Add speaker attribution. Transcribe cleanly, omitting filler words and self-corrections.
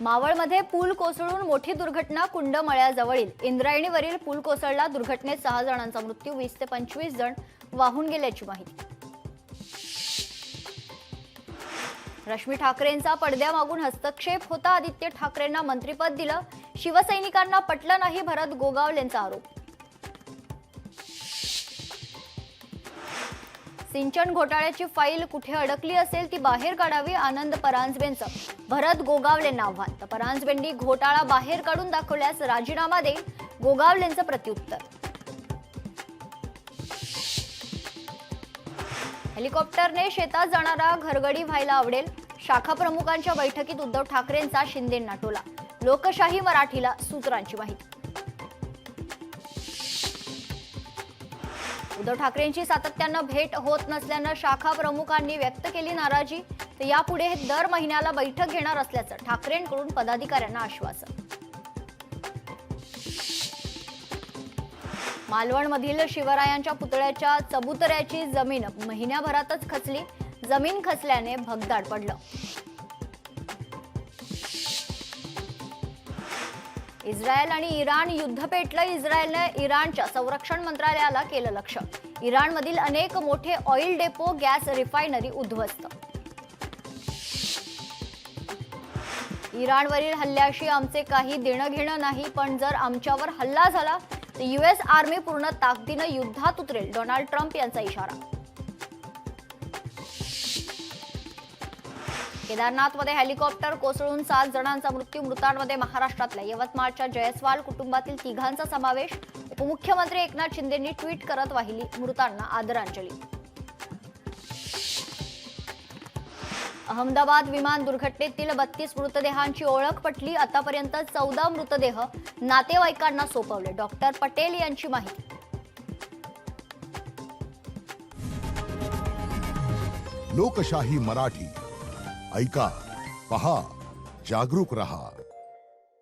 Speaker 1: मावळमध्ये पूल कोसळून मोठी दुर्घटना. कुंडमळ्याजवळील इंद्रायणीवरील पूल कोसळला. दुर्घटनेत 6 जणांचा मृत्यू, 20 ते 25 जण वाहून गेल्याची माहिती. रश्मी ठाकरेंचा पडद्यामागून हस्तक्षेप होता. आदित्य ठाकरेंना मंत्रिपद दिलं. शिवसैनिकांना पटलं नाही, भरत गोगावलेंचा आरोप. सिंचन घोटाळ्याची फाईल कुठे अडकली असेल ती बाहेर काढावी, आनंद परांजपेंचं भरत गोगावलेंना आव्हान. तर परांजपेंनी घोटाळा बाहेर काढून दाखवल्यास राजीनामा देईल, गोगावलेंचं प्रत्युत्तर. हेलिकॉप्टरने शेतात जाणारा घरगडी व्हायला आवडेल. शाखा प्रमुखांच्या बैठकीत उद्धव ठाकरेंचा शिंदेंना टोला. लोकशाही मराठीला सूत्रांची माहिती. उद्धव ठाकरेंची सातत्यानं भेट होत नसल्यानं शाखा प्रमुखांनी व्यक्त केली नाराजी. तर यापुढे दर महिन्याला बैठक घेणार असल्याचं ठाकरेंकडून पदाधिकाऱ्यांना आश्वासन. मालवणमधील शिवरायांच्या पुतळ्याच्या चबुतऱ्याची जमीन महिन्याभरातच खचली. जमीन खचल्याने भगदाड पडलं. इस्रायल आणि इराण युद्ध पेटलं. इस्रायलने इराणच्या संरक्षण मंत्रालयाला केलं लक्ष्य. इराणमधील अनेक मोठे ऑइल डेपो, गॅस रिफायनरी उद्ध्वस्त. इराणवरील हल्ल्याशी आमचे काही देणं घेणं नाही, पण जर आमच्यावर हल्ला झाला तर US आर्मी पूर्ण ताकदीनं युद्धात उतरेल, डोनाल्ड ट्रम्प यांचा इशारा. केदारनाथमध्ये हेलिकॉप्टर कोसळून 7 जणांचा मृत्यू. मृतांमध्ये महाराष्ट्रातल्या यवतमाळच्या जयस्वाल कुटुंबातील 3घांचा समावेश. उपमुख्यमंत्री एकनाथ शिंदेंनी ट्विट करत वाहिली मृतांना आदरांजली. अहमदाबाद विमान दुर्घटनेतील 32 मृतदेहांची ओळख पटली. आतापर्यंत 14 मृतदेह नातेवाईकांना सोपवले. डॉक्टर पटेल यांची माहिती.
Speaker 2: लोकशाही मराठी ऐका, पहा, जागरूक रहा.